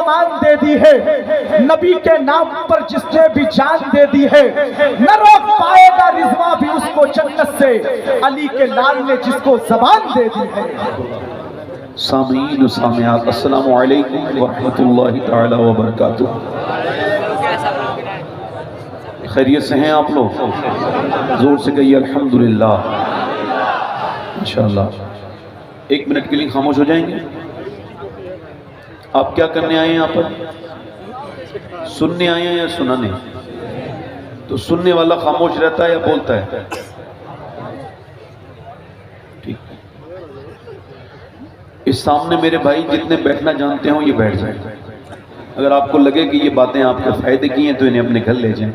ایمان دے دی ہے، نبی کے نام پر جس نے بھی جان دے دی ہے، نہ روک پائے گا رضوان بھی اس کو جنت سے، علی کے لال نے جس کو زبان دے دی ہے۔ سامعین و سامعات، السلام علیکم ورحمۃ اللہ تعالی وبرکاتہ۔ خیریت سے ہیں آپ لوگ؟ زور سے کہیے الحمدللہ۔ انشاءاللہ 1 منٹ کے لیے خاموش ہو جائیں گے۔ آپ کیا کرنے آئے ہیں یہاں پر؟ سننے آئے ہیں یا سنانے؟ تو سننے والا خاموش رہتا ہے یا بولتا ہے؟ ٹھیک۔ اس سامنے میرے بھائی جتنے بیٹھنا جانتے ہوں یہ بیٹھ جائیں۔ اگر آپ کو لگے کہ یہ باتیں آپ کے فائدے کی ہیں تو انہیں اپنے گھر لے جائیں،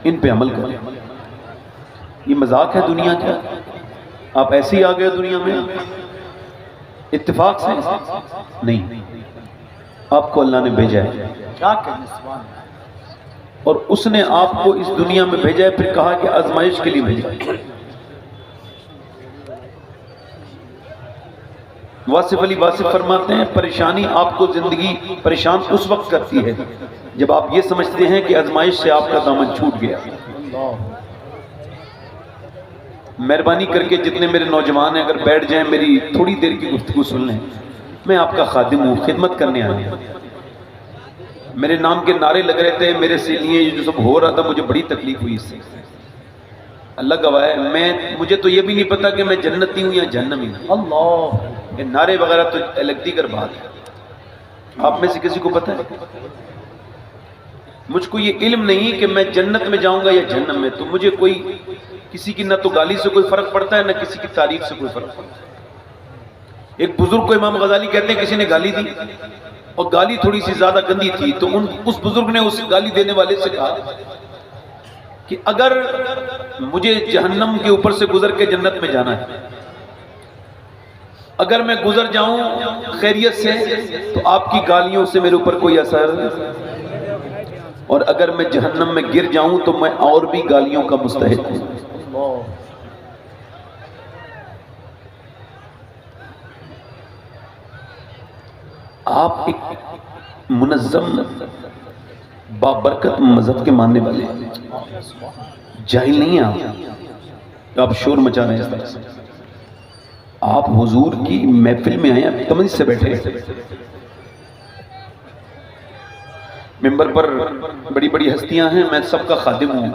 ان پہ عمل کریں۔ یہ مذاق ہے دنیا کا؟ آپ ایسے ہی آ گئے دنیا میں اتفاق سے؟ نہیں، آپ کو اللہ نے بھیجا ہے، اور اس نے آپ کو اس دنیا میں بھیجا ہے، پھر کہا کہ آزمائش کے لیے بھیجا ہے۔ واصف علی واصف فرماتے ہیں پریشانی آپ کو زندگی پریشان اس وقت کرتی ہے جب آپ یہ سمجھتے ہیں کہ آزمائش سے آپ کا دامن چھوٹ گیا۔ مہربانی کر کے جتنے میرے نوجوان ہیں اگر بیٹھ جائیں، میری تھوڑی دیر کی گفتگو سن لیں۔ میں آپ کا خادم ہوں، خدمت کرنے آیا ہوں۔ میرے نام کے نعرے لگ رہے تھے میرے سے لیے، یہ جو سب ہو رہا تھا مجھے بڑی تکلیف ہوئی اس سے۔ اللہ گواہ ہے، مجھے تو یہ بھی نہیں پتا کہ میں جنتی ہوں یا جہنمی ہوں۔ اللہ، یہ نعرے وغیرہ تو الگ دیگر بات ہے۔ آپ میں سے کسی کو پتا ہے؟ مجھ کو یہ علم نہیں کہ میں جنت میں جاؤں گا یا جہنم میں، تو مجھے کوئی کسی کی نہ تو گالی سے کوئی فرق پڑتا ہے نہ کسی کی تعریف سے کوئی فرق پڑتا ہے۔ ایک بزرگ کو امام غزالی کہتے ہیں کسی نے گالی دی اور گالی تھوڑی سی زیادہ گندی تھی، تو اس بزرگ نے اس گالی دینے والے سے کہا کہ اگر مجھے جہنم کے اوپر سے گزر کے جنت میں جانا ہے، اگر میں گزر جاؤں خیریت سے تو آپ کی گالیوں سے میرے اوپر کوئی اثر نہیں، اور اگر میں جہنم میں گر جاؤں تو میں اور بھی گالیوں کا مستحق ہوں۔ آپ ایک منظم بابرکت مذہب کے ماننے والے ہیں، جاہل نہیں ہیں آپ شور مچا رہے ہیں اس طرح سے۔ آپ حضور کی محفل میں آئے ہیں، تمیز سے بیٹھے ہیں۔ ممبر پر بڑی بڑی ہستیاں ہیں، میں سب کا خادم ہوں،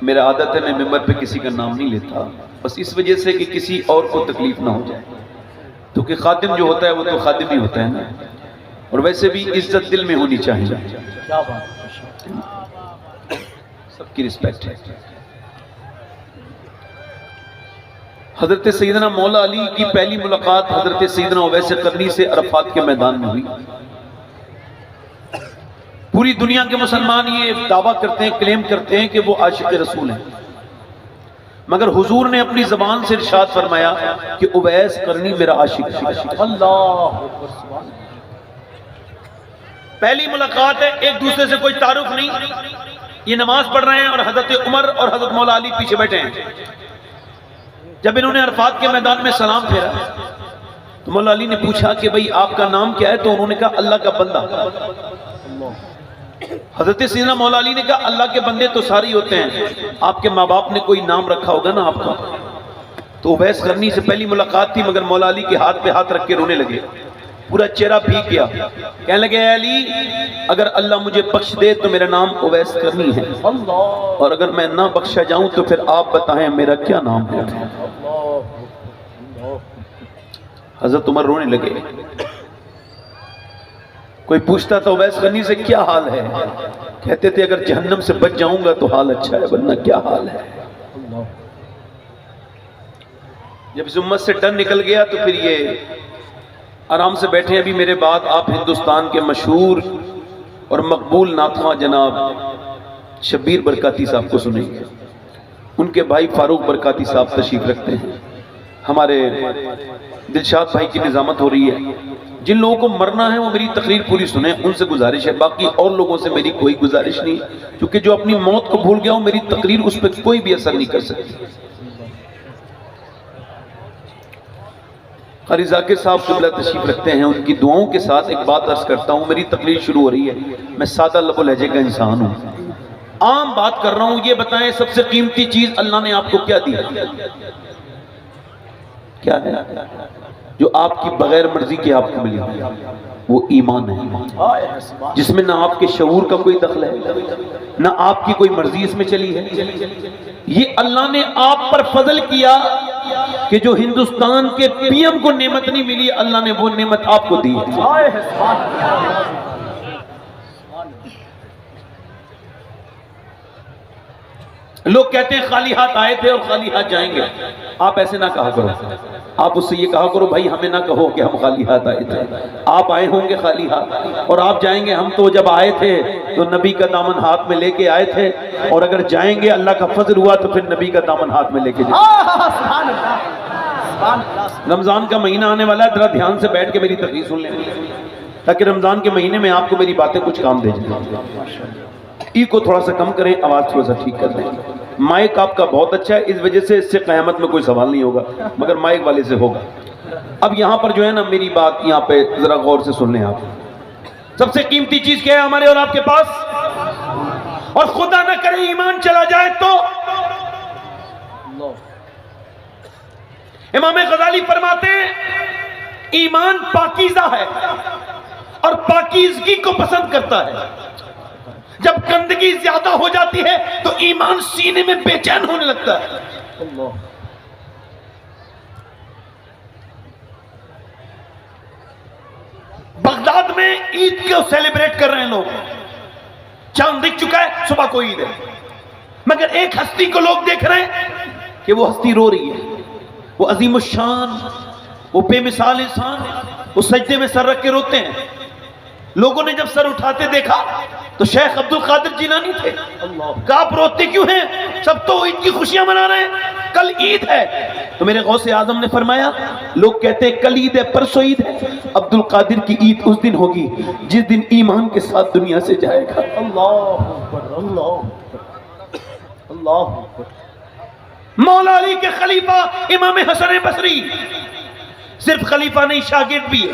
میرا عادت ہے میں ممبر پہ کسی کا نام نہیں لیتا، بس اس وجہ سے کہ کسی اور کو تکلیف نہ ہو جائے، کیونکہ خادم جو ہوتا ہے وہ تو خادم ہی ہوتا ہے نا، اور ویسے بھی عزت دل میں ہونی چاہیے، سب کی رسپیکٹ ہے۔ حضرت سیدنا مولا علی کی پہلی ملاقات حضرت سیدنا اویس قرنی سے عرفات کے میدان میں ہوئی۔ پوری دنیا کے مسلمان یہ دعویٰ کرتے ہیں، کلیم کرتے ہیں کہ وہ عاشق رسول ہیں، مگر حضور نے اپنی زبان سے ارشاد فرمایا کہ اویس قرنی میرا عاشق ہے۔ اللہ، پہلی ملاقات ہے، ایک دوسرے سے کوئی تعارف نہیں، یہ نماز پڑھ رہے ہیں اور حضرت عمر اور حضرت مولا علی پیچھے بیٹھے ہیں۔ جب انہوں نے عرفات کے میدان میں سلام پھیرا تو مولا علی نے پوچھا کہ بھئی آپ کا نام کیا ہے؟ تو انہوں نے کہا اللہ کا بندہ۔ حضرت سیدنا مولا علی نے کہا اللہ کے بندے تو سارے ہوتے ہیں، آپ کے ماں باپ نے کوئی نام رکھا ہوگا نا آپ کا؟ تو اویس قرنی سے پہلی ملاقات تھی، مگر مولا علی کے ہاتھ پہ ہاتھ رکھ کے رونے لگے، پورا چہرہ بھیگ گیا، کہنے لگے اے علی اگر اللہ مجھے بخش دے تو میرا نام اویس قرنی ہے، اور اگر میں نہ بخشا جاؤں تو پھر آپ بتائیں میرا کیا نام ہے؟ حضرت عمر رونے لگے۔ کوئی پوچھتا تھا اویس قرنی سے کیا حال ہے؟ کہتے تھے اگر جہنم سے بچ جاؤں گا تو حال اچھا ہے، ورنہ کیا حال ہے؟ جب اس امت سے ڈر نکل گیا تو پھر یہ آرام سے بیٹھے ہیں۔ ابھی میرے بعد آپ ہندوستان کے مشہور اور مقبول نعت جناب شبیر برکاتی صاحب کو سنیں گے، ان کے بھائی فاروق برکاتی صاحب تشریف رکھتے ہیں، ہمارے دلشاد بھائی کی نظامت ہو رہی ہے۔ جن لوگوں کو مرنا ہے وہ میری تقریر پوری سنیں، ان سے گزارش ہے، باقی اور لوگوں سے میری کوئی گزارش نہیں، کیونکہ جو اپنی موت کو بھول گیا ہوں میری تقریر اس پہ کوئی بھی اثر نہیں کر سکتی۔ قاری ذاکر صاحب قبلہ تشریف رکھتے ہیں، ان کی دعاؤں کے ساتھ ایک بات عرض کرتا ہوں. میری تقریر شروع ہو رہی ہے، میں سادہ لب و لہجے کا انسان ہوں، عام بات کر رہا ہوں. یہ بتائیں سب سے قیمتی چیز اللہ نے آپ کو کیا دی؟ کیا ہے جو آپ کی بغیر مرضی کے آپ کو ملی؟ وہ ایمان ہے، جس میں نہ آپ کے شعور کا کوئی دخل ہے، نہ آپ کی کوئی مرضی اس میں چلی ہے. یہ اللہ نے آپ پر فضل کیا کہ جو ہندوستان کے پی ایم کو نعمت نہیں ملی، اللہ نے وہ نعمت آپ کو دی ہے. لوگ کہتے ہیں خالی ہاتھ آئے تھے اور خالی ہاتھ جائیں گے. آپ ایسے نہ کہا کرو، آپ اس سے یہ کہا کرو بھائی ہمیں نہ کہو کہ ہم خالی ہاتھ آئے تھے. آپ آئے ہوں گے خالی ہاتھ اور آپ جائیں گے. ہم تو جب آئے تھے تو نبی کا دامن ہاتھ میں لے کے آئے تھے، اور اگر جائیں گے اللہ کا فضل ہوا تو پھر نبی کا دامن ہاتھ میں لے کے جائیں گے. رمضان کا مہینہ آنے والا ہے، ذرا دھیان سے بیٹھ کے میری تقریر سن لیں تاکہ رمضان کے مہینے میں آپ کو میری باتیں کچھ کام دے جائیں. ای کو تھوڑا سا کم کریں، آواز تھوڑا سا ٹھیک کر دیں. مائک آپ کا بہت اچھا ہے، اس وجہ سے اس سے قیامت میں کوئی سوال نہیں ہوگا، مگر مائک والے سے ہوگا. اب یہاں پر جو ہے نا میری بات یہاں پہ ذرا غور سے سن لیں آپ. سب سے قیمتی چیز کیا ہے ہمارے اور آپ کے پاس؟ اور خدا نہ کرے ایمان چلا جائے تو امام غزالی فرماتے ہیں ایمان پاکیزہ ہے اور پاکیزگی کو پسند کرتا ہے. جب گندگی زیادہ ہو جاتی ہے تو ایمان سینے میں بے چین ہونے لگتا ہے. بغداد میں عید کو سیلیبریٹ کر رہے ہیں لوگ. چاند دکھ چکا ہے، صبح کو عید ہے، مگر ایک ہستی کو لوگ دیکھ رہے ہیں کہ وہ ہستی رو رہی ہے. وہ عظیم الشان، وہ بے مثال انسان، وہ سجدے میں سر رکھ کے روتے ہیں. لوگوں نے جب سر اٹھاتے دیکھا تو شیخ عبد القادر جیلانی تھے. کہ آپ روتے کیوں ہیں؟ سب تو عید کی خوشیاں منا رہے ہیں، کل عید ہے. تو میرے غوث اعظم نے فرمایا لوگ کہتے ہیں کل عید ہے، پرسوں عید ہے. عبد القادر کی عید اس دن ہوگی جس دن ایمان کے ساتھ دنیا سے جائے گا. اللہ اکبر، اللہ اکبر، اللہ اکبر. مولا علی کے خلیفہ امام حسن بصری صرف خلیفہ نہیں، شاگرد بھی ہے،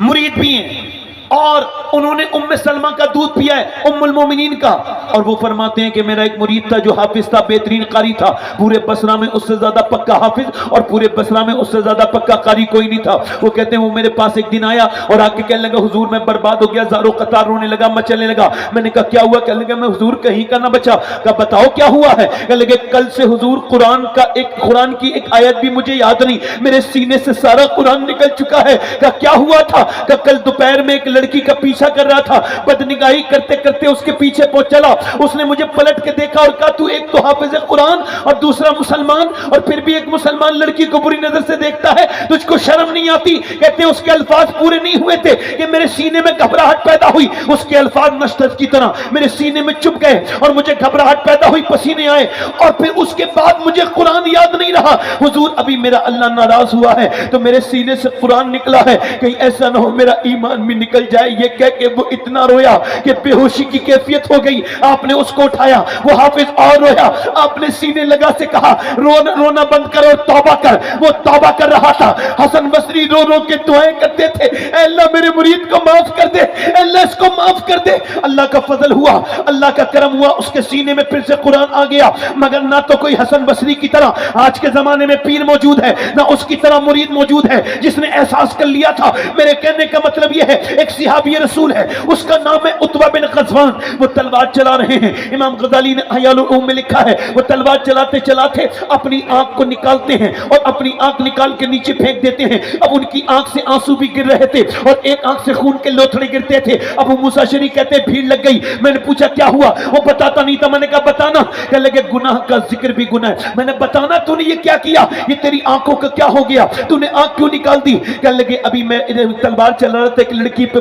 مرید بھی ہیں، اور انہوں نے ام سلمہ کا دودھ پیا ہے، ام المومنین کا. اور وہ فرماتے ہیں کہ میرا ایک مرید تھا جو حافظ تھا، بہترین قاری تھا، پورے بصرہ میں اس سے زیادہ پکا حافظ اور پورے بصرہ میں اس سے زیادہ پکا قاری کوئی نہیں تھا. وہ کہتے ہیں وہ میرے پاس ایک دن آیا اور آ کے کہنے لگا حضور میں برباد ہو گیا، زارو قطار رونے لگا، مچلنے لگا. میں نے کہا کیا ہوا؟ کہنے لگا میں حضور کہیں کا نہ بچا. کہا بتاؤ کیا ہوا ہے؟ کہنے لگے کل سے حضور قرآن کی ایک آیت بھی مجھے یاد نہیں، میرے سینے سے سارا قرآن نکل چکا ہے. کہا کیا ہوا تھا؟ کہا کل دوپہر میں ایک لڑکی کا پیچھا کر رہا تھا، بدنگاہی کرتے کرتے اس کے پیچھے پہنچ چلا. اس نے مجھے پلٹ کے دیکھا اور کہا تو ایک تو حافظ قرآن اور دوسرا مسلمان، اور پھر بھی ایک مسلمان لڑکی کو بری نظر سے دیکھتا ہے، تجھ کو شرم نہیں آتی؟ کہتے ہیں اس کے الفاظ پورے نہیں ہوئے تھے کہ میرے سینے میں گھبراہٹ پیدا ہوئی. اس کے الفاظ نشتر کی طرح میرے سینے میں چپ گئے اور مجھے گھبراہٹ پیدا ہوئی، پسینے آئے، اور پھر اس کے بعد مجھے قرآن یاد نہیں رہا. حضور ابھی میرا اللہ ناراض ہوا ہے تو میرے سینے سے قرآن نکلا ہے، کہیں ایسا نہ ہو میرا ایمان بھی نکل جائے. یہ کہہ کہ وہ اتنا رویا کہ بے ہوشی کی کیفیت ہو گئی. آپ نے اس کو اٹھایا، وہ حافظ اور رویا. آپ نے سینے لگا سے کہا رونا بند کر اور توبہ کر. وہ توبہ کر رہا تھا. حسن بصری رو رو کے دعائیں کرتے تھے، اے اللہ میرے مرید کو معاف کر دے، اے اللہ اس کو معاف کر دے. اللہ کا فضل ہوا، اللہ کا کرم ہوا، اس کے سینے میں پھر سے قرآن آ گیا. مگر نہ تو کوئی حسن بصری کی طرح آج کے زمانے میں پیر موجود ہے، نہ اس کی طرح مرید موجود ہے جس نے احساس کر لیا تھا. میرے کہنے کا مطلب یہ ہے ایک صحابی رسول ہے، اس کا نام ہے عتبہ بن غزوان. وہ تلوار چلا رہے ہیں. امام غزالی نے احیاء العلوم میں لکھا ہے وہ تلوار چلاتے چلاتے اپنی آنکھ کو نکالتے ہیں اور اپنی آنکھ نکال کے نیچے پھینک دیتے ہیں. اب ان کی آنکھ سے آنسو بھی گر رہے تھے اور ایک آنکھ سے خون کے لوتھڑے گرتے تھے. ابو موسیٰ اشعری کہتے ہیں بھیڑ لگ گئی. میں نے پوچھا کیا ہوا؟ وہ بتاتا نہیں تھا. میں نے کہا بتانا. کہنے لگے گناہ کا ذکر بھی گناہ ہے. میں نے بتانا تو نے یہ کیا کیا؟ یہ تیری آنکھوں کا کیا ہو گیا؟ تو نے آنکھ کیوں نکال دی؟ کہنے لگے ابھی میں تلوار چلا رہا تھا، ایک لڑکی پہ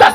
10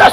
10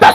10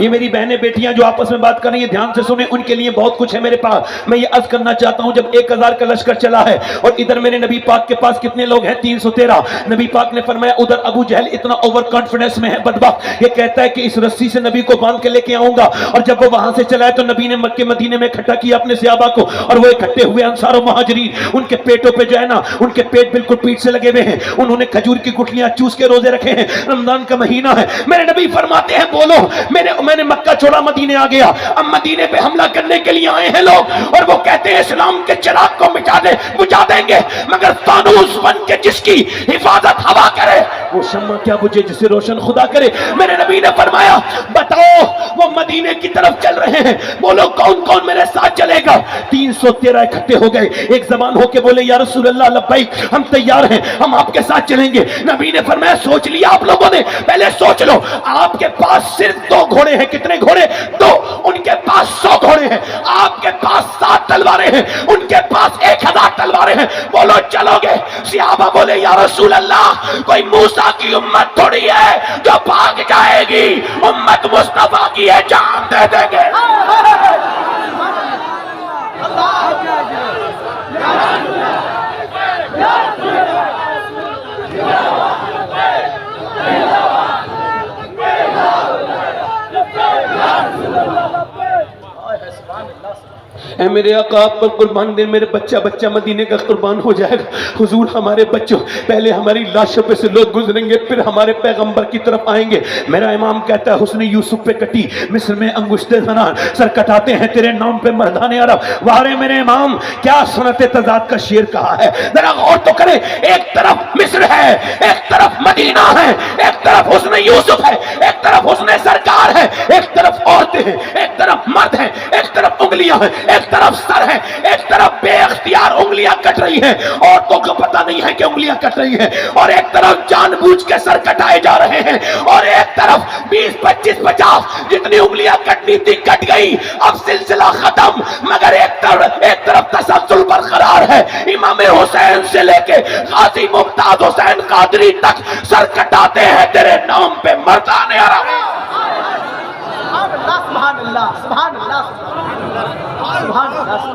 یہ میری بہنیں بیٹیاں جو آپس میں بات کر رہی ہیں دھیان سے سنیں, ان کے لیے بہت کچھ ہے میرے پاس. میں یہ عرض کرنا چاہتا ہوں, جب 1000 کا لشکر چلا ہے اور ادھر میرے نبی پاک کے پاس کتنے لوگ ہیں؟ 313. نبی پاک نے فرمایا ادھر ابو جہل اتنا اوور کانفیڈنس میں ہے بدبخت, یہ کہتا ہے کہ اس رسی سے نبی کو باندھ کے لے کے آؤں گا. اور جب وہ وہاں سے چلا ہے تو نبی نے مکے مدینے میں اکٹھا کیا اپنے صحابہ کو, اور وہ اکٹھے ہوئے انصار و مہاجرین, ان کے پیٹوں پہ جو ہے نا, ان کے پیٹ بالکل پیٹ سے لگے ہوئے ہیں, انہوں نے کھجور کی گٹلیاں چوس کے روزے رکھے ہیں, رمضان کا مہینہ ہے. میرے نبی فرماتے ہیں بولو, میں نے مکہ چھوڑا مدینے آ گیا, اب مدینے پہ حملہ کرنے کے لیے آئے ہیں لوگ, اور وہ کہتے ہیں اسلام کے چراغ کو بجھا دیں گے, مگر فانوس بن کے جس کی حفاظت ہوا کرے وہ شمع کیا بجھے جسے روشن خدا کرے. میرے نبی نے فرمایا بتاؤ وہ مدینے کی طرف چل رہے ہیں, بولو کون کون میرے ساتھ چلے گا؟ 313 اکٹھے ہو گئے, ایک زبان ہو کے بولے یا رسول اللہ لبیک, ہم تیار ہیں, ہم آپ کے ساتھ چلیں گے. نبی نے فرمایا سوچ لیا آپ لوگوں نے؟ پہلے سوچ لو, آپ کے پاس صرف 2 گھوڑے ہیں. کتنے گھوڑے؟ 2. ان کے پاس 100 گھوڑے ہیں, آپ کے پاس 7 تلواریں ہیں, ان کے پاس 1000 تلواریں ہیں. بولو چلو گے؟ صحابہ بولے یا رسول اللہ کوئی موسیٰ کی امت تھوڑی ہے جو بھاگ جائے گی, امت مصطفیٰ کی ہے, جان دے دیں گے. اے میرے آقا آپ پر قربان دے, میرے بچہ مدینے کا قربان ہو جائے گا. حضور ہمارے بچوں پہلے ہماری لاشوں پہ سے لوگ گزریں گے, پھر ہمارے پیغمبر کی طرف آئیں گے. میرا امام کہتا ہے حسن یوسف پہ کٹی مصر میں انگشتے زنان, سر کٹاتے ہیں تیرے نام پہ مردان عرب. وارے میرے امام کیا سنت تضاد کا شعر کہا ہے, ذرا غور تو کرے. ایک طرف مصر ہے, ایک طرف مدینہ ہے, ایک طرف حسن یوسف ہے, ایک طرف حسن سرکار ہے, ایک طرف عورتیں ہیں, ایک طرف مرد ہیں, ایک طرف انگلیاں ہیں, ایک طرف سر ہے, ایک طرف بے اختیار انگلیاں کٹ رہی ہیں, عورتوں کو پتہ نہیں ہے کہ انگلیاں کٹ رہی ہیں, اور ایک طرف جان بوجھ کے سر کٹائے جا رہے ہیں, اور ایک طرف 20 25 50 جتنی انگلیاں کٹنی تھی کٹ گئی, اب سلسلہ ختم. مگر ایک طرف تسلسل برقرار ہے. امام حسین سے لے کے غازی ممتاز حسین قادری تک سر کٹاتے ہیں تیرے نام پہ مردان عرب. سبحان اللہ, سبحان اللہ, سبحان اللہ.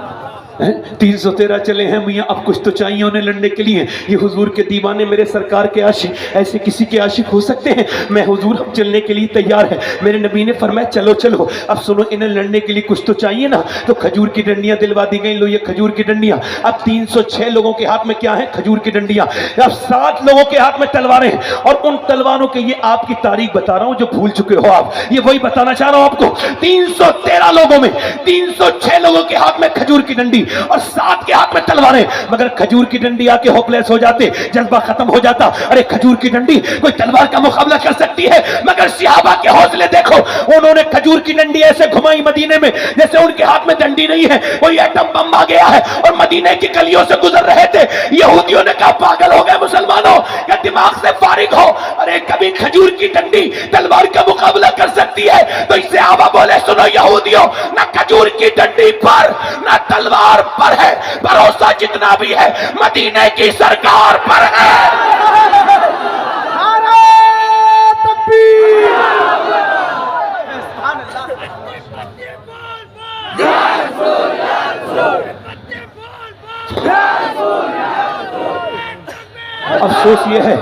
313 چلے ہیں میاں, اب کچھ تو چاہیے انہیں لڑنے کے لیے. یہ حضور کے دیوانے میرے سرکار کے عاشق ایسے کسی کے عاشق ہو سکتے ہیں؟ میں حضور ہم چلنے کے لیے تیار ہیں. میرے نبی نے فرمایا چلو چلو. اب سنو, انہیں لڑنے کے لیے کچھ تو چاہیے نا, تو کھجور کی ڈنڈیاں دلوا دی گئیں. لو یہ کھجور کی ڈنڈیاں. اب 306 لوگوں کے ہاتھ میں کیا ہے؟ کھجور کی ڈنڈیاں. اب 7 لوگوں کے ہاتھ میں تلواریں ہیں, اور ان تلواروں کے یہ آپ کی تاریخ بتا رہا ہوں جو بھول چکے ہو آپ, یہ وہی بتانا چاہ رہا ہوں آپ کو. 313 لوگوں میں 306 لوگوں کے ہاتھ میں کھجور کی ڈنڈی اور 7 کے ہاتھ میں تلواریں. مگر کھجور کی ڈنڈی آ کے ہوپلیس ہو جاتے, جذبہ ختم ہو جاتا. ارے کھجور کی ڈنڈی کوئی تلوار کا مقابلہ کر سکتی ہے؟ مگر صحابہ کے حوصلے دیکھو, انہوں نے کھجور کی ڈنڈی ایسے گھمائی مدینے میں جیسے ان کے ہاتھ میں ڈنڈی نہیں ہے, کوئی ایٹم بم آ گیا ہے, اور مدینے کی گلیوں سے گزر رہے تھے. یہودیوں نے کہا پاگل ہو گئے مسلمانوں, یا دماغ سے فارغ ہو, ارے کبھی کھجور کی ڈنڈی تلوار کا مقابلہ کر سکتی ہے؟ تو اس صحابہ بولے سنو یہودیوں, نہ کھجور کی ڈنڈی پر نہ تلوار پر ہے, بھروسہ جتنا بھی ہے مدینے کی سرکار پر ہے. نعرہ تکبیر, سبحان اللہ. افسوس یہ ہے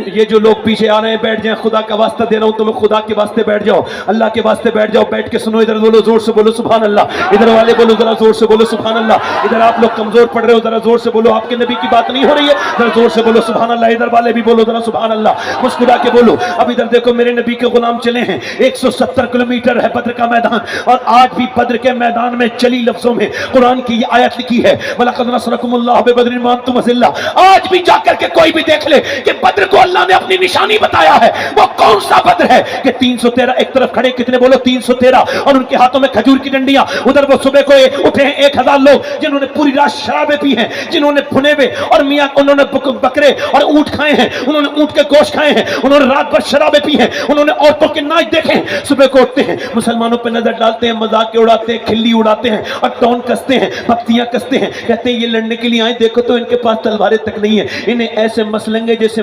یہ جو لوگ پیچھے آ رہے ہیں بیٹھ جائیں, خدا کا واسطہ دے رہا ہوں تمہیں, خدا کے واسطے بیٹھ جاؤ, اللہ کے واسطے بیٹھ جاؤ, بیٹھ کے سنو. ادھر بولو زور سے بولو سبحان اللہ, ادھر والے بولو ذرا زور سے بولو سبحان اللہ. ادھر آپ لوگ کمزور پڑھ رہے ہو, ذرا زور سے بولو, آپ کے نبی کی بات نہیں ہو رہی ہے, ذرا زور سے بولو سبحان اللہ. ادھر والے بھی بولو ذرا سبحان اللہ, مسکرا کے بولو. اب ادھر دیکھو, میرے نبی کے غلام چلے ہیں, 170 کلومیٹر ہے بدر کا میدان, اور آج بھی بدر کے میدان میں چلی لفظوں میں قرآن کی یہ آیت لکھی ہے, وَلَقَدْ نَصْرَكُمُ اللَّهُ بِبَدْرٍ وَأَنْتُمْ أَذِلَّةٌ. آج بھی جا کر کے کوئی بھی دیکھ لے کہ بدر کو اللہ نے اپنی نشانی بتایا ہے, وہ کون سا بدر ہے کہ 313 ایک طرف کھڑے, کتنے بولو 313, اور ان کے ہاتھوں میں کھجور کی ڈنڈیاں. ادھر وہ صبح کو اٹھے ہیں 1000 لوگ جنہوں نے پوری رات شرابیں پی ہیں, جنہوں نے بھنے ہوئے اور میاں انہوں نے بکرے اور اونٹ کھائے ہیں, انہوں نے اونٹ کے گوشت کھائے ہیں, انہوں نے رات بھر شرابیں پی ہیں, انہوں نے عورتوں کے ناچ دیکھے ہیں. صبح کو اٹھتے ہیں, مسلمانوں پہ نظر ڈالتے ہیں, مذاق اڑاتے ہیں, کھلی اڑاتے ہیں, اور ٹون کستے ہیں, پپتیاں کستے ہیں, کہتے ہیں یہ لڑنے کے لیے آئے, دیکھو تو ان کے پاس تلواریں تک نہیں ہیں, انہیں ایسے مسلنگے جیسے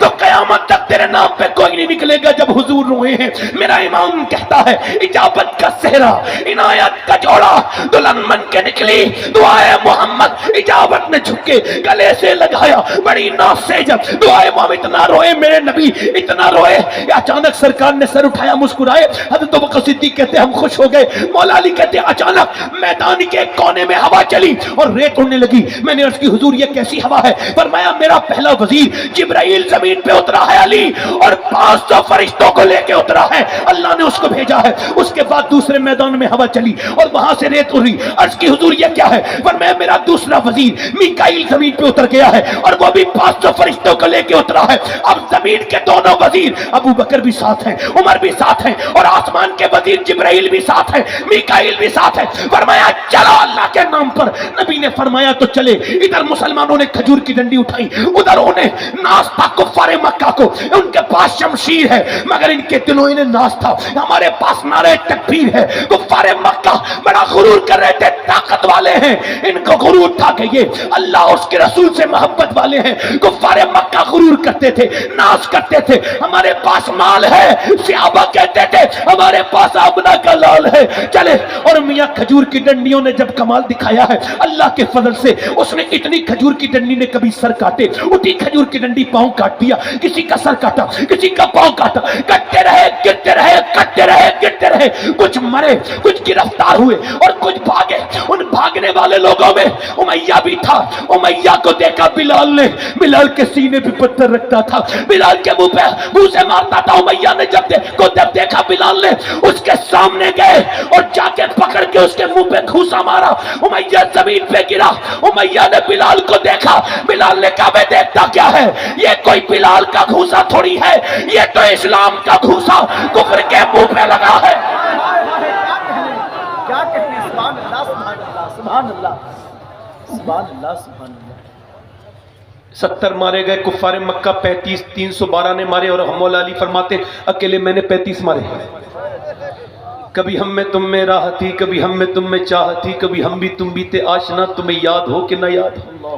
تو قیامت تک تیرے نام پہ کوئی نہیں نکلے گا جب حضور روئے ہیں۔ میرا امام کہتا ہے اجابت کا صحرا عنایت کا جوڑا دلہن من کے نکلی دعائے محمد اجابت نے جھک کے گلے سے لگایا بڑی ناز سے جب دعائے محمد اتنا روئے میرے نبی اتنا روئے اچانک سرکار نے سر اٹھایا مسکرائے حضرت ابوبکر صدیق کہتے ہم خوش ہو گئے مولا علی کہتے اچانک میدان کے کونے میں ہوا چلی اور ریت اڑنے لگی میں نے عرض کی حضور یہ کیسی ہوا ہے فرمایا میرا پہلا وزیر جبرائیل زمین پہ اترا ہے علی اور 500 فرشتوں کو لے کے اترا ہے اللہ نے اس کو بھیجا ہے اس کے بعد دوسرے میدان میں ہوا چلی اور وہاں سے ریت اڑی عرض کی حضور یہ کیا ہے فرمایا میرا دوسرا وزیر میکائیل زمین پہ اتر گیا ہے اور وہ بھی 500 فرشتوں کو لے کے اترا ہے اب زمین کے دونوں وزیر ابو بکر بھی ساتھ ہیں عمر بھی ساتھ ہیں اور آسمان کے وزیر جبرائیل بھی ساتھ ہیں میکائیل بھی ساتھ ہیں فرمایا چلو اللہ کے نام پر نبی نے فرمایا تو چلے ادھر مسلمانوں نے کھجور کی ڈنڈی اٹھائی ادھر انہیں ناز تھا کفار مکہ کو ان کے پاس شمشیر ہے مگر ان کے دلوں انہیں ناز تھا ہمارے پاس نعرہ تکبیر ہے کفار مکہ بڑا غرور کر رہے تھے طاقت والے ہیں ان کو غرور تھا کہ یہ اللہ اور اس کے رسول سے محبت والے ہیں کفار مکہ غرور کرتے تھے ناز کرتے تھے ہمارے پاس مال ہے صحابہ کہتے تھے ہمارے پاس آمنہ کا لال ہے چلے اور میاں کھجور کی ڈنڈیوں نے جب کمال دکھایا ہے اللہ کے فضل سے اس نے اتنی کھجور کی ڈنڈی نے کبھی سر کاٹے اٹھی کھجور کی ڈنڈی پاؤں کاٹ دیا کسی کا سر کاٹا کسی کا پاؤں کاٹا کٹتے رہے گرتے رہے کٹتے رہے گرتے رہے کچھ مرے کچھ گرفتار ہوئے اور کچھ بھاگے ان بھاگنے والے لوگوں میں امیہ بھی تھا امیہ کو دیکھا بلال نے بلال کے سینے پہ پتھر رکھتا تھا بلال کے منہ سے مارتا تھا امیہ نے جب دیکھا بلال نے اس کے سامنے گئے اور جا کے پکڑ کے اس کے منہ پہ گھوسا مارا امیہ زمین پہ گرا امیہ نے بلال کو دیکھا بلال نے کہا میں دیکھتا کیا ہے یہ کوئی بلال کا گھوسا تھوڑی ہے یہ تو اسلام کا گھوسا کفر کے منہ پہ لگا ہے کیا کہتے ہیں سبحان اللہ سبحان اللہ سبحان اللہ سبحان اللہ سبحان اللہ 70 مارے گئے کفار مکہ 35 312 نے مارے اور مولا علی فرماتے اکیلے میں نے 35 مارے کبھی ہم میں تم میں راہ تھی کبھی ہم میں تم میں چاہ تھی کبھی ہم بھی تم بھی تھے آشنا تمہیں یاد ہو کہ نہ یاد ہو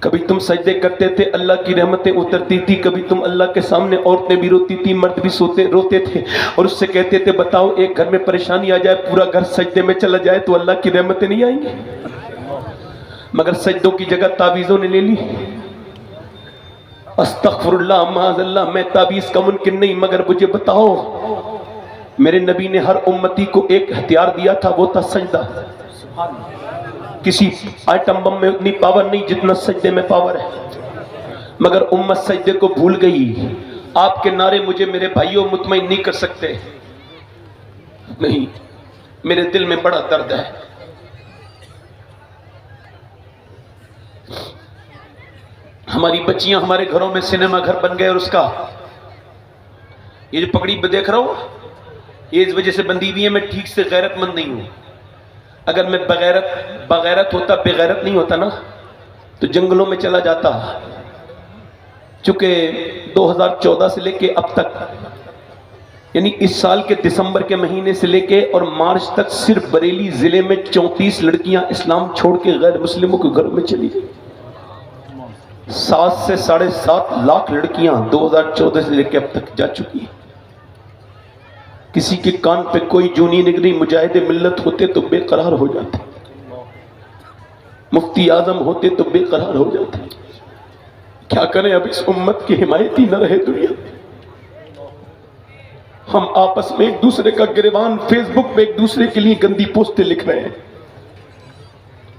کبھی تم سجدے کرتے تھے اللہ کی رحمتیں اترتی تھی کبھی تم اللہ کے سامنے عورتیں بھی روتی تھی مرد بھی روتے تھے اور اس سے کہتے تھے بتاؤ ایک گھر میں پریشانی آ جائے پورا گھر سجدے میں چلا جائے تو اللہ کی رحمتیں نہیں آئیں گی مگر سجدوں کی جگہ تعویذوں نے لے لی استغفر اللہ معاذ اللہ میں تعویذ کا منکر نہیں مگر مجھے بتاؤ میرے نبی نے ہر امتی کو ایک ہتھیار دیا تھا وہ تھا سجدہ کسی آئٹم بم میں اتنی پاور نہیں جتنا سجدے میں پاور ہے مگر امت سجدے کو بھول گئی آپ کے نعرے مجھے میرے بھائیوں مطمئن نہیں کر سکتے نہیں میرے دل میں بڑا درد ہے ہماری بچیاں ہمارے گھروں میں سینما گھر بن گئے اور اس کا یہ جو پگڑی میں دیکھ رہا ہوں یہ اس وجہ سے بندی ہوئی ہے میں ٹھیک سے غیرت مند نہیں ہوں اگر میں بغیرت ہوتا بے غیرت نہیں ہوتا نا تو جنگلوں میں چلا جاتا چونکہ 2014 سے لے کے اب تک یعنی اس سال کے دسمبر کے مہینے سے لے کے اور مارچ تک صرف بریلی ضلع میں 34 لڑکیاں اسلام چھوڑ کے غیر مسلموں کے گھروں میں چلی گئی 7 سے 7.5 لاکھ لڑکیاں 2014 سے لے کے اب تک جا چکی ہیں کسی کے کان پہ کوئی جونی نگری مجاہد ملت ہوتے تو بے قرار ہو جاتے مفتی اعظم ہوتے تو بے قرار ہو جاتے کیا کریں اب اس امت کی حمایتی نہ رہے دنیا ہم آپس میں ایک دوسرے کا گریبان فیس بک پہ ایک دوسرے کے لیے گندی پوسٹیں لکھ رہے ہیں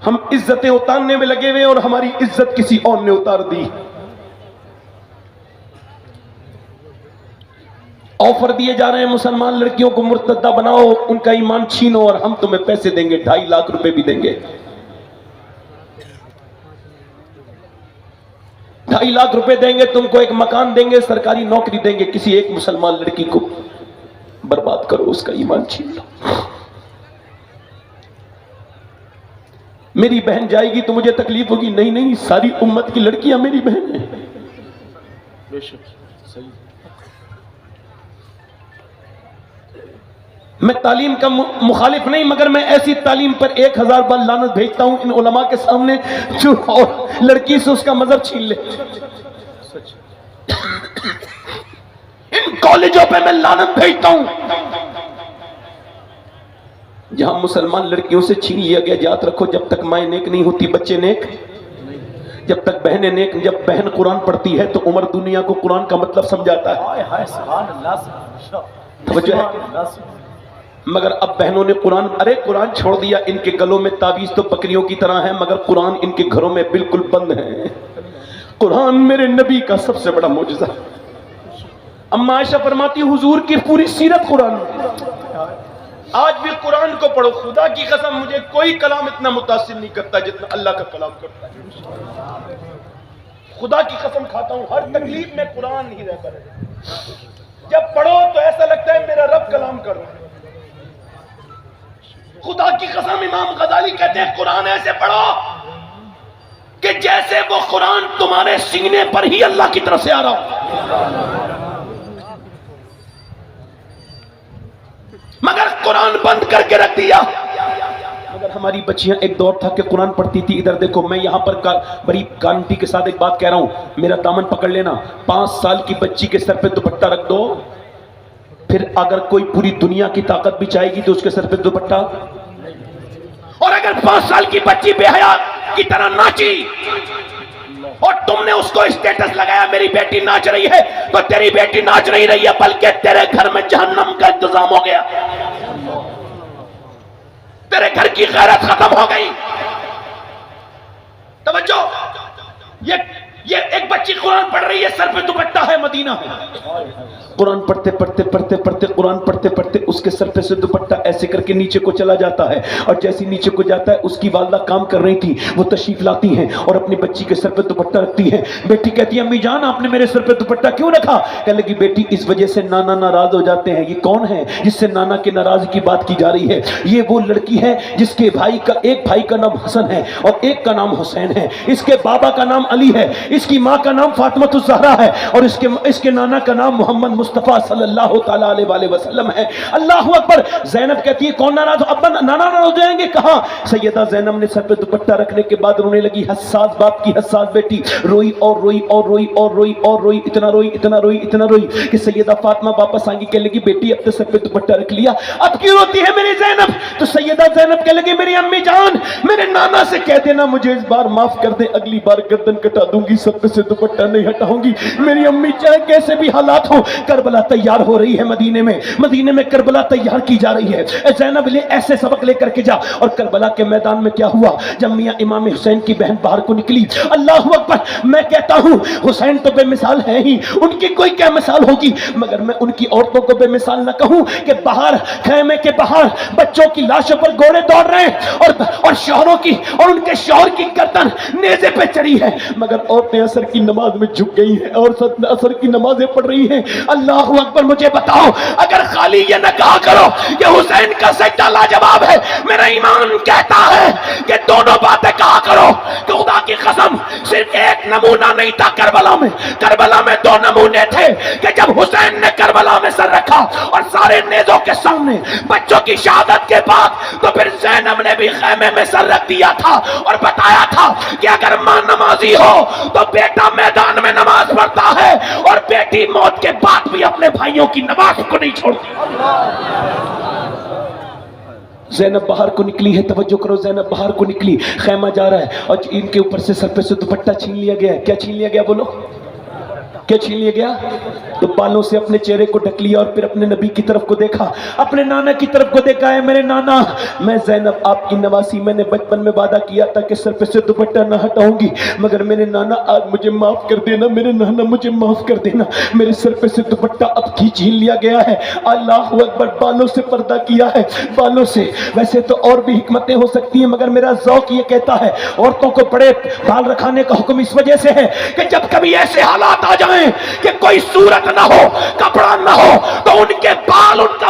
ہم عزتیں اتارنے میں لگے ہوئے اور ہماری عزت کسی اور نے اتار دی آفر دیے جا رہے ہیں مسلمان لڑکیوں کو مرتدہ بناؤ ان کا ایمان چھینو اور ہم تمہیں پیسے دیں گے 2.5 لاکھ روپے بھی دیں گے 2.5 لاکھ روپے دیں گے تم کو ایک مکان دیں گے سرکاری نوکری دیں گے کسی ایک مسلمان لڑکی کو برباد کرو اس کا ایمان چھین لو میری بہن جائے گی تو مجھے تکلیف ہوگی نہیں ساری امت کی لڑکیاں میری بہن ہیں بے شک صحیح میں تعلیم کا مخالف نہیں مگر میں ایسی تعلیم پر 1000 بار لعنت بھیجتا ہوں ان علماء کے سامنے جو اور لڑکی سے اس کا مذہب چھین لے کالجوں پہ میں لعنت بھیجتا ہوں جہاں مسلمان لڑکیوں سے چھین لیا گیا. یاد رکھو جب تک مائیں نیک نہیں ہوتی بچے نیک, جب تک بہنیں نیک, جب بہن قرآن پڑھتی ہے تو عمر دنیا کو قرآن کا مطلب سمجھاتا ہے. توجہ ہے. مگر اب بہنوں نے قرآن, ارے قرآن چھوڑ دیا, ان کے گلوں میں تعویذ تو بکریوں کی طرح ہے مگر قرآن ان کے گھروں میں بالکل بند ہے. قرآن میرے نبی کا سب سے بڑا معجزہ. اما عائشہ فرماتی حضور کی پوری سیرت قرآن میں. آج بھی قرآن کو پڑھو, خدا کی قسم مجھے کوئی کلام اتنا متاثر نہیں کرتا جتنا اللہ کا کلام کرتا ہے. خدا کی قسم کھاتا ہوں, ہر تکلیف میں قرآن ہی رہتا ہے. جب پڑھو تو ایسا لگتا ہے میرا رب کلام کر رہا ہے. خدا کی قسم امام غزالی کہتے ہیں قرآن ایسے پڑھو کہ جیسے وہ قرآن تمہارے سینے پر ہی اللہ کی طرف سے آ رہا ہو. مگر قرآن بند کر کے رکھ دیا. مگر ہماری بچیاں, ایک دور تھا کہ قرآن پڑھتی تھی. ادھر دیکھو, میں یہاں پر بڑی گارنٹی کے ساتھ ایک بات کہہ رہا ہوں, میرا دامن پکڑ لینا. 5 سال کی بچی کے سر پہ دوپٹہ رکھ دو, پھر اگر کوئی پوری دنیا کی طاقت بھی چاہے گی تو اس کے سر پہ دوپٹہ. اور اگر 5 سال کی بچی بے حیا کی طرح ناچی اور تم نے اس کو اسٹیٹس لگایا میری بیٹی ناچ رہی ہے, تو تیری بیٹی ناچ نہیں رہی ہے بلکہ تیرے گھر میں جہنم کا انتظام ہو گیا. تیرے گھر کی غیرت ختم ہو گئی. توجہ, یہ ایک بچی قرآن پڑھ رہی ہے, سر پہ دوپٹہ ہے, مدینہ ہے. قرآن پڑھتے پڑھتے پڑھتے پڑھتے قرآن پڑھتے پڑھتے اس کے سر پہ سے دوپٹہ ایسے کر کے نیچے کو چلا جاتا ہے, اور جیسے نیچے کو جاتا ہے اس کی والدہ کام کر رہی تھی, وہ تشریف لاتی ہیں اور اپنی بچی کے سر پہ دوپٹہ رکھتی ہیں. بیٹی کہتی ہے امی جان آپ نے میرے سر پہ دوپٹہ کیوں رکھا؟ کہنے لگی بیٹی اس وجہ سے نانا ناراض ہو جاتے ہیں. یہ کون ہے جس سے نانا کے ناراضی کی بات کی جا رہی ہے؟ یہ وہ لڑکی ہے جس کے ایک بھائی کا نام حسن ہے اور ایک کا نام حسین ہے, اس کے بابا کا نام علی ہے, اس کی ماں کا نام فاطمہ الزہرا ہے, اور اس کے نانا کا نام محمد مصطفیٰ صلی اللہ تعالیٰ علیہ وسلم ہے. اللہ اکبر. زینب کہتی ہے کون ناراض ہو؟ ابا نانا ناراض ہو جائیں گے. کہاں؟ سیدہ زینب نے سر پہ دوپٹہ رکھنے کے بعد رونے لگی. حساس باپ کی حساس بیٹی روئی اور روئی اور روئی اور روئی اور روئی, اتنا روئی اتنا روئی اتنا روئی کہ سیدہ فاطمہ واپس آئیں گی. کہنے لگی بیٹی اب تو سر پہ دوپٹہ رکھ لیا, اب کیوں روتی ہے میری زینب؟ تو سیدہ زینب کہنے لگی میری امی جان میرے نانا سے کہہ دینا مجھے اس بار معاف کر دے, اگلی بار گردن کٹا دوں گی, سر پہ سے دوپٹہ نہیں ہٹاؤں گی. میری امی چاہے کیسے بھی حالات ہو, کربلا تیار ہو رہی ہے, مدینے میں کربلا تیار کی جا رہی ہے. زینب لے ایسے سبق لے کر کے جا. اور کربلا کے میدان میں کیا ہوا جب میاں امام حسین کی بہن باہر کو نکلی, اللہ اکبر. میں کہتا ہوں حسین تو بے مثال ہے ہی, ان کی کوئی کیا مثال ہوگی, مگر میں ان کی عورتوں کو بے مثال نہ کہوں کہ باہر خیمے کے باہر بچوں کی لاشوں پر گھوڑے دوڑ رہے ہیں اور شوہروں کی اور ان کے شوہر کی گردن نیزے پہ چڑھی ہے, مگر عورتیں عصر کی نماز میں جھک گئی ہیں اور عصر کی نمازیں پڑھ رہی ہیں. اللہ اکبر. مجھے بتاؤ اگر خالی یہ نہ کہا کرو کہ حسین کا سجدہ لاجواب ہے, میرا ایمان کہتا ہے کہ دونوں باتیں کہا کرو. کہ خدا کی قسم صرف ایک نمونہ نہیں تھا کربلا میں 2 نمونے تھے کہ جب حسین نے کربلا میں سر رکھا اور سارے نیزوں کے سامنے بچوں کی شہادت کے بعد, تو پھر زینب نے بھی خیمے میں سر رکھ دیا تھا اور بتایا تھا کہ اگر ماں نمازی ہو تو بیٹا میدان میں نماز پڑھتا ہے, اور بیٹی موت کے بعد بھی اپنے بھائیوں کی نماز کو نہیں چھوڑتی. زینب باہر کو نکلی ہے, توجہ کرو, زینب باہر کو نکلی, خیمہ جا رہا ہے اور ان کے اوپر سے سر پہ سے دوپٹہ چھین لیا گیا ہے. کیا چھین لیا گیا بولو, کیا چھین لیا گیا؟ تو بالوں سے اپنے چہرے کو ڈھک لیا اور پھر اپنے نبی کی طرف کو دیکھا, اپنے نانا کی طرف کو دیکھا. ہے میرے نانا, میں زینب آپ کی نواسی, میں نے بچپن میں وعدہ کیا تھا کہ سر پہ سے دوپٹہ نہ ہٹاؤں گی, مگر میرے نانا آج مجھے معاف کر دینا, میرے نانا مجھے معاف کر دینا, میرے سر پہ سے دوپٹہ اب کی چھین لیا گیا ہے. اللہ اکبر. بالوں سے پردہ کیا ہے, بالوں سے. ویسے تو اور بھی حکمتیں ہو سکتی ہیں مگر میرا ذوق یہ کہتا ہے عورتوں کو بڑے بال رکھانے کا حکم اس وجہ سے ہے کہ جب کبھی ایسے حالات آ جائیں کہ کوئی صورت نہ ہو, کپڑا نہ ہو, تو ان کے بال, ان کا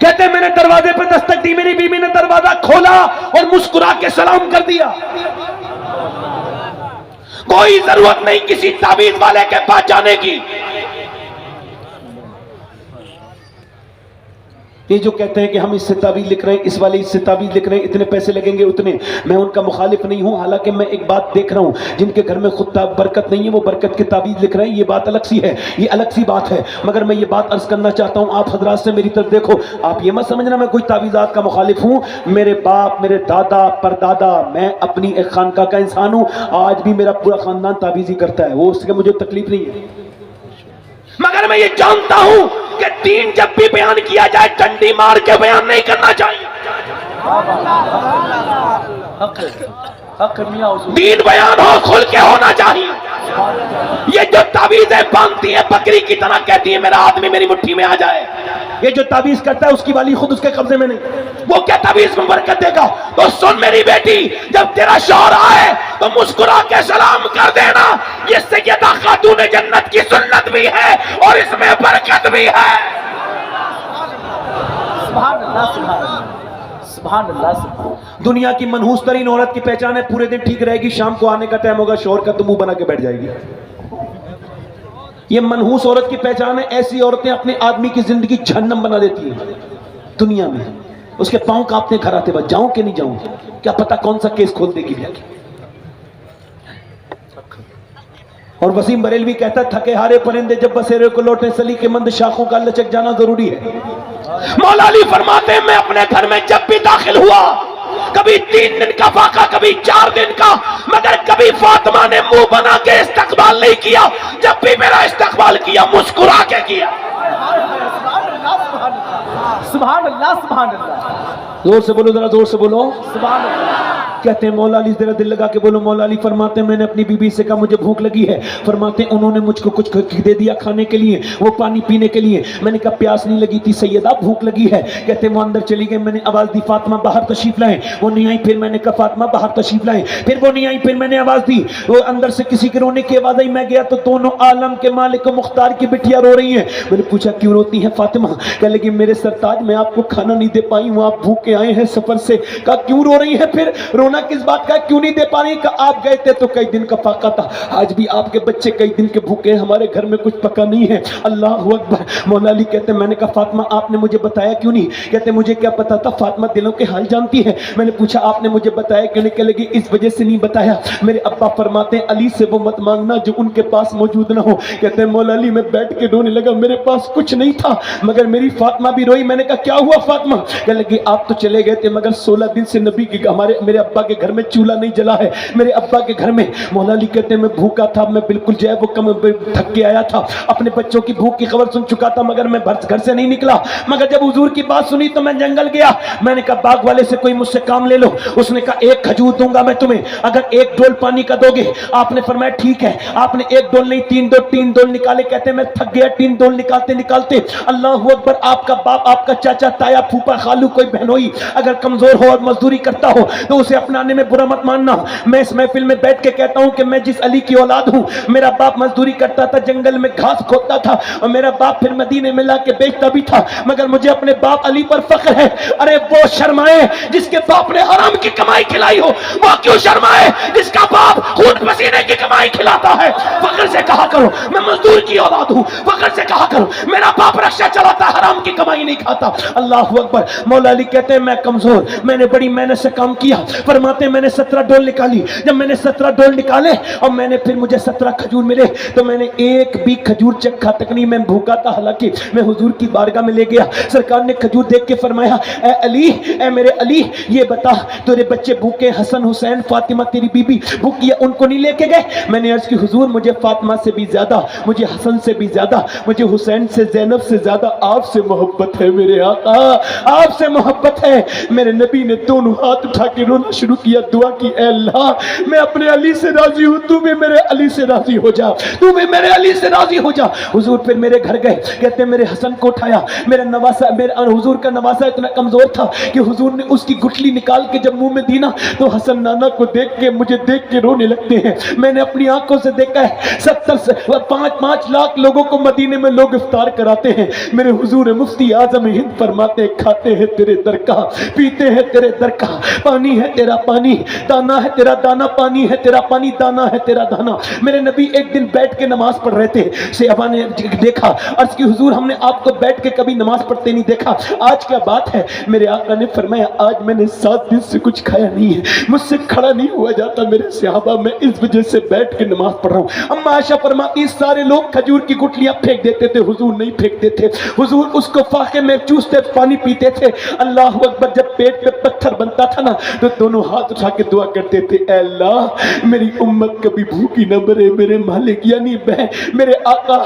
کہتے ہیں میں نے دروازے پہ دستک دی، میری بیوی نے دروازہ کھولا اور مسکرا کے سلام کر دیا۔ کوئی ضرورت نہیں کسی تعویذ والے کے پاس جانے کی۔ یہ جو کہتے ہیں کہ ہم اس سے تعویذ لکھ رہے ہیں، اس والے اس سے تعویذ لکھ رہے ہیں، اتنے پیسے لگیں گے اتنے، میں ان کا مخالف نہیں ہوں، حالانکہ میں ایک بات دیکھ رہا ہوں، جن کے گھر میں خود برکت نہیں ہے وہ برکت کے تعویذ لکھ رہے ہیں، یہ بات الگ سی ہے، یہ الگ سی بات ہے، مگر میں یہ بات عرض کرنا چاہتا ہوں آپ حضرات سے، میری طرف دیکھو، آپ یہ مت سمجھنا میں کوئی تعویذات کا مخالف ہوں، میرے باپ، میرے دادا، پردادا، میں اپنی ایک خانقاہ کا انسان ہوں، آج بھی میرا پورا خاندان تعویذ ہی کرتا ہے، وہ اس کے مجھے تکلیف نہیں ہے، مگر میں یہ جانتا ہوں کہ دین جب بھی بیان کیا جائے ڈنڈی مار کے بیان نہیں کرنا چاہیے، دین بیان ہو کھل کے ہونا چاہیے۔ یہ جو تعویذیں باندھتی ہیں بکری کی طرح کہتی ہیں میرا آدمی میری مٹھی میں آ جائے، یہ جو تعویذ کرتا ہے اس کی والی خود اس کے قبضے میں نہیں، وہ کیا تعویذ میں برکت دے گا؟ تو سن میری بیٹی، جب تیرا شوہر آئے تو مسکرا کے سلام کر دینا، یہ سیدہ خاتون جنت کی سنت بھی ہے اور اس میں برکت بھی ہے۔ سبحان اللہ، سبحان اللہ، سبحان اللہ، سبحان اللہ۔ دنیا کی منحوس ترین عورت کی پہچان ہے، پورے دن ٹھیک رہے گی، شام کو آنے کا ٹائم ہوگا شوہر کا تو منہ بنا کے بیٹھ جائے گی، یہ منحوس عورت کی پہچان ہے۔ ایسی عورتیں اپنے آدمی کی زندگی جہنم بنا دیتی ہیں دنیا میں، اس کے پاؤں کانپتے گھر آتے بعد جاؤں کہ نہیں جاؤں، کیا پتا کون سا کیس کھول دے گی۔ اور وسیم بریلوی کہتا ہے تھکے ہارے پرندے جب بسیرے کو لوٹیں، سلیقے مند شاخوں کا لچک جانا ضروری ہے۔ مولا علی فرماتے ہیں میں اپنے گھر میں جب بھی داخل ہوا، کبھی 3 دن کا فاقہ، کبھی 4 دن کا، مگر کبھی فاطمہ نے منہ بنا کے استقبال نہیں کیا، جب بھی میرا استقبال کیا مسکرا کے کیا۔ سبحان اللہ، سبحان اللہ، زور سے بولو، ذرا زور سے بولو سبحان اللہ۔ کہتے ہیں مولا علی، ذرا دل لگا کے بولو۔ مولا علی فرماتے ہیں میں نے اپنی بیوی سے کہا مجھے بھوک لگی ہے، فرماتے ہیں انہوں نے مجھ کو کچھ دے دیا کھانے کے لیے، وہ پانی پینے کے لیے، میں نے کہا پیاس نہیں لگی تھی سیدہ بھوک لگی ہے، کہتے ہیں وہ اندر چلی گئے، میں نے آواز دی فاطمہ باہر تشریف لائیں، وہ نہیں آئی، پھر میں نے کہا فاطمہ باہر تشریف لائیں، پھر وہ نہیں آئی، پھر میں نے آواز دی، وہ اندر سے کسی کے رونے کی آواز آئی، میں گیا تو دونوں عالم کے مالک و مختار کی بٹیاں رو رہی ہیں، میں نے پوچھا کیوں روتی ہیں فاطمہ؟ کہنے لگی میرے سرتاج میں آپ کو کھانا نہیں دے پائی ہوں، آپ بھوکے آئے ہیں سفر سے۔ کہا کیوں رو رہی ہیں؟ پھر رونا کس بات کا، کیوں نہیں دے پا رہی؟ کہ آپ گئے تھے تو کئی دن کا فاقہ تھا، آج بھی آپ کے بچے کئی دن کے بھوکے ہیں، ہمارے گھر میں کچھ پکا نہیں ہے۔ اللہ اکبر۔ مولا علی کہتے ہیں میں نے کہا فاطمہ آپ نے مجھے بتایا کیوں نہیں؟ کہتے ہیں مجھے کیا پتا تھا، فاطمہ دلوں کے حال جانتی ہے۔ میں نے پوچھا آپ نے مجھے بتایا کیوں نہیں؟ کہنے لگی اس وجہ سے نہیں بتایا، میرے ابا فرماتے ہیں علی سے وہ مت مانگنا جو ان کے پاس موجود نہ ہو۔ کہتے ہیں مولا علی میں بیٹھ کے رونے لگا، میرے پاس کچھ نہیں تھا، مگر میری فاطمہ بھی روئی۔ میں نے کہا کیا ہوا فاطمہ؟ کہنے لگی آپ تو چلے گئے تھے مگر 16 دن سے نبی کے میرے ابا کے گھر میں چولہا نہیں جلا ہے، میرے ابا کے گھر میں۔ مولا علی کہتے ہیں میں بھوکا تھا، میں بالکل جو ہے وہ کم تھک کے آیا تھا، اپنے بچوں کی بھوک کی خبر سن چکا تھا، مگر میں گھر سے نہیں نکلا، مگر جب حضور کی بات سنی تو میں جنگل گیا۔ میں نے کہا باغ والے سے کوئی مجھ سے کام لے لو، اس نے کہا 1 کھجور دوں گا میں تمہیں اگر 1 ڈول پانی کا دو گے۔ آپ نے فرمایا ٹھیک ہے، آپ نے 1 ڈول نہیں 3 ڈول نکالے۔ کہتے ہیں میں تھک گیا 3 ڈول نکالتے نکالتے۔ اللہ اکبر۔ آپ کا باپ، آپ کا چاچا، تایا، پھوپا، خالو، کوئی بہنوئی اگر کمزور ہو اور مزدوری کرتا ہو تو اسے اپنانے میں برا مت ماننا۔ میں اس محفل میں بیٹھ کے کہتا ہوں کہ میں جس علی کی اولاد ہوں، میرا باپ مزدوری کرتا تھا، جنگل میں گھاس کھودتا تھا، اور میرا باپ پھر مدینے میں لا کے بیچتا بھی تھا، مگر مجھے اپنے باپ علی پر فخر ہے۔ ارے وہ شرمائے جس کے باپ نے حرام کی کمائی کھلائی ہو، وہ کیوں شرمائے جس کا باپ خون پسینے کی کمائی کھلاتا ہے؟ فخر سے کہا کرو میں مزدور کی اولاد ہوں، فخر سے کہا کرو میرا باپ رکشہ چلاتا ہے، حرام کی کمائی نہیں کھاتا۔ اللہ اکبر۔ مولا علی کہتے ہیں میں کمزور، میں نے بڑی محنت سے کام کیا۔ فرماتے ہیں میں نے 17 ڈول نکالی، جب میں نے 17 ڈول نکالے اور میں نے پھر مجھے 17 کھجور ملے تو میں نے ایک بھی کھجور چکھا تک نہیں، میں بھوکا تھا، حالانکہ میں حضور کی بارگاہ میں لے گیا۔ سرکار نے کھجور دیکھ کے فرمایا اے علی، اے میرے علی، یہ بتا تیرے بچے بھوکے، حسن، حسین، فاطمہ تیری بی بی بھوکی ہے، ان کو نہیں لے کے گئے؟ میں نے عرض کی حضور مجھے فاطمہ سے بھی زیادہ، مجھے حسن سے بھی زیادہ، مجھے حسین سے، زینب سے زیادہ آپ سے محبت ہے میرے آقا، آپ سے محبت ہے۔ میرے نبی نے دونوں ہاتھ اٹھا کے رونا شروع شروع کیا, دعا کی, اے اللہ میں اپنے علی سے راضی ہوں, تو بھی میرے علی سے راضی ہو جا, تو بھی میرے علی سے راضی ہو جا. حضور پھر میرے گھر گئے, کہتے ہیں میرے حسن کو اٹھایا, میرا نواسا, میرا حضور کا نواسا اتنا کمزور تھا کہ حضور نے اس کی گٹھلی نکال کے جب منہ میں دی نا تو حسن نانا کو دیکھ کے مجھے دیکھ کے رونے لگتے ہیں. میں نے اپنی آنکھوں سے دیکھا ہے 5 لاکھ لوگوں کو مدینے میں لوگ افطار کراتے ہیں. میرے حضور مفتی اعظم ہند فرماتے ہیں کھاتے ہیں تیرے در کا, پیتے ہیں تیرے در کا, پانی ہے تیرا پانی, دانا ہے تیرا دانا, پانی ہے تیرا پانی, دانا ہے تیرا دانا. میرے نبی ایک دن بیٹھ کے نماز پڑھ رہے تھے. صحابہ نے دیکھا, عرض کی حضور ہم نے آپ کو بیٹھ کے کبھی نماز پڑھتے نہیں دیکھا, آج کیا بات ہے؟ میرے آقا نے فرمایا آج میں نے 7 دن سے کچھ کھایا نہیں ہے, مجھ سے کھڑا نہیں ہوا جاتا میرے صحابہ, میں اس وجہ سے بیٹھ کے نماز پڑھ رہا ہوں. اما عائشہ فرماتی سارے لوگ کھجور کی گٹلیاں پھینک دیتے تھے, حضور نہیں پھینکتے تھے. حضور اس کو فاقے میں چوستے پانی پیتے تھے. اللہ اکبر, جب پیٹ پہ پتھر بنتا تھا نا تو دونوں ہاتھ اٹھا کے دعا کرتے تھے, اے اللہ میری امت کبھی بھوکی نہ مرے, میرے مالک یعنی میرے آقا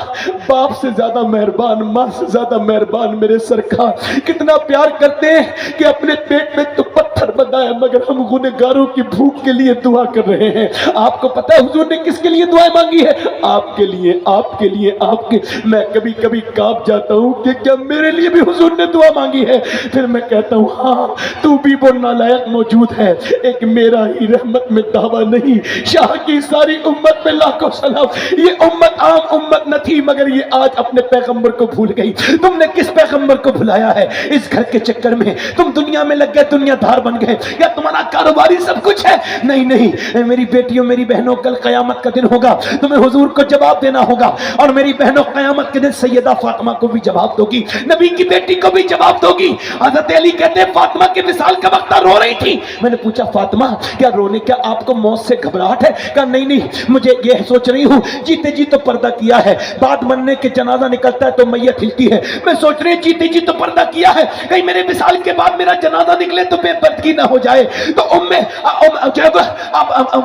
باپ سے زیادہ مہربان, ماں سے زیادہ مہربان میرے سرکار کتنا پیار کرتے ہیں کہ اپنے پیٹ میں تو پتھر بنایا مگر ہم گنہگاروں کی بھوک کے لیے دعا کر رہے ہیں. آپ کو پتا ہے حضور نے کس کے لیے دعائیں مانگی ہے؟ آپ کے لیے, آپ کے لیے, آپ کے. میں کبھی کبھی کانپ جاتا ہوں کہ کیا میرے لیے بھی حضور نے دعا مانگی ہے؟ پھر میں کہتا ہوں ہاں تو بھی وہ نالائق موجود ہے, ایک میرا ہی رحمت میں دعویٰ نہیں, شاہ کی ساری امت میں لاکھوں سلام. یہ امت عام امت نہ تھی مگر یہ آج اپنے پیغمبر کو بھول گئی. تم نے کس پیغمبر کو بھلایا ہے؟ اس گھر کے چکر میں تم دنیا میں لگ گئے, دنیا دار بن گئے, یا تمہارا کاروباری سب کچھ ہے؟ نہیں نہیں میری بیٹیوں میری بہنوں, کل قیامت کا دن ہوگا, تمہیں حضور کو جواب دینا ہوگا. اور میری بہنوں قیامت کے دن سیدہ فاطمہ کو بھی جواب دو گی, نبی کی بیٹی کو بھی جواب دو گی. حضرت علی کہتے ہیں فاطمہ کے وصال کا وقت رو رہی تھی. میں نے پوچھا فاطمہ کیا رونے, کیا آپ کو موت سے گھبراہٹ ہے؟ کہا نہیں نہیں, مجھے یہ سوچ رہی ہوں جیتے جی تو پردہ کیا ہے, بعد مرنے کے جنازہ نکلتا ہے تو میت ہلتی ہے. میں سوچ رہی جیتے جی تو پردہ کیا ہے, کہیں میرے وصال کے بعد میرا جنازہ نکلے تو بے پردگی نہ ہو جائے. تو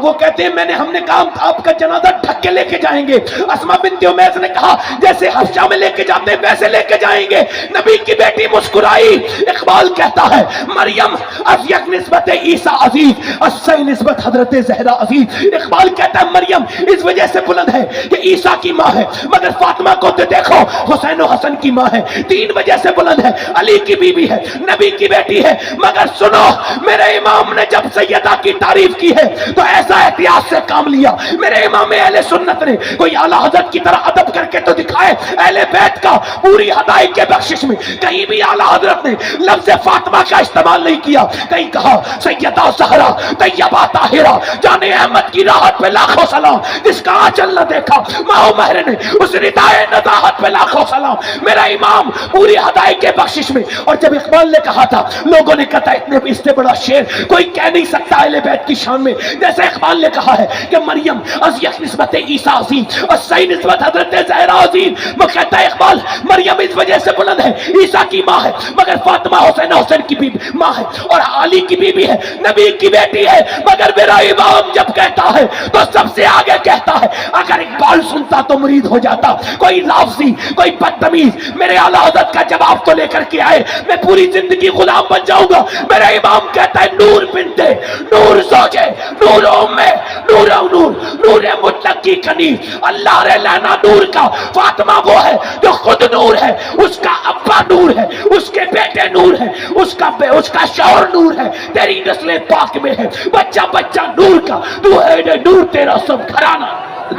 وہ کہتے ہیں ہم نے کہا آپ کا جنازہ ڈھک کے لے کے جائیں گے. اسماء بنت عمیس نے کہا جیسے حفشہ میں لے کے جاتے ہیں ویسے لے کے جائیں گے. نبی کی بیٹی مسکرائی. اقبال کہتا ہے مریم از یک نسبت عیسیٰ عزیز, اس نسبت حضرت زہرا عزیز. اقبال کہتا ہے مریم اس وجہ سے بلند ہے کہ عیسیٰ کی ماں ہے, مگر فاطمہ کو تو دیکھو حسین و حسن کی ماں ہے. 3 وجہ سے بلند ہے, علی کی بیوی ہے, نبی کی بیٹی ہے. مگر سنو میرے امام نے جب سیدہ کی تعریف کی ہے تو ایسا احتیاط سے کام لیا. میرے امام اہل سنت نے کوئی اعلیٰ حضرت کی طرح ادب کر کے تو دکھائے. اہل بیت کا پوری ہدایت کے بخشش میں کہیں بھی اعلیٰ حضرت نے لفظ فاطمہ کا استعمال نہیں کیا. کہیں کہا سیدہ زہرا طیبہ طاہرہ جان احمد کی راحت پہ لاکھوں سلام, جس کا آنچل نہ دیکھا ماں مہر نے اس ردائے نزاہت پہ لاکھوں سلام. میرا امام پوری ہدایت کے بخشش میں. اور جب اقبال نے کہا تھا لوگوں نے کہا اتنے اس سے بڑا شعر کوئی کہہ نہیں سکتا اہل بیت کی شان میں جیسے اقبال نے کہا ہے کہ مریم از یک نسبت عیسیٰ عزیز اور صحیح نسبت حضرت زہرا عزیز. وہ کہتا ہے اقبال مریم اس وجہ سے بلند ہے, عیسیٰ کی ماں ہے, مگر فاطمہ حسین کی بھی ماں ہے, اور علی کی بیوی ہے, نبی کی بیٹی ہے. مگر میرا امام جب کہتا ہے تو سب سے آگے کہتا ہے. اگر اقبال سنتا تو مرید ہو جاتا. کوئی لافظی کوئی بدتمیز میرے اعلیٰ حضرت کا جواب تو لے کر کے آئے, میں پوری زندگی غلام بن جاؤں گا. میرا امام کہتا ہے نور بنتے نور زوجے نور امے نور نور نور مطلق کی کنی اللہ رہ لینا نور کا. فاطمہ وہ ہے جو خود نور ہے, اس کا ابا نور ہے, اس کے بیٹے نور ہے, اس کا شوہر نور ہے, تیری نسل پاک میں ہے, بچہ بچہ نور کا, تو ہے نور تیرا سب گھرانہ.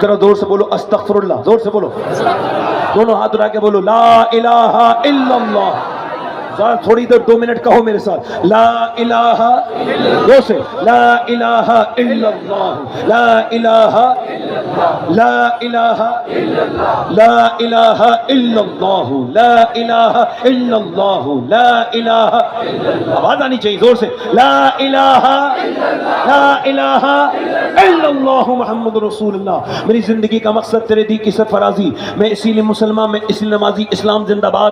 ذرا زور سے بولو استغفر اللہ, زور سے بولو, دونوں ہاتھ اٹھا کے بولو لا الہ الا اللہ. تھوڑی دیر 2 منٹ کہو میرے ساتھ لا الہ, دو سے لا الہ الا اللہ, لا الہ لا الہ لا الہ الا اللہ, لا الہ الا اللہ, لا الہ. آواز آنی چاہیے زور سے لا الہ لا الہ الا اللہ محمد رسول اللہ. میری زندگی کا مقصد تیرے دی کی سرفرازی. میں اسی لیے مسلمان, میں اسی نمازی, اسلام زندہ باد.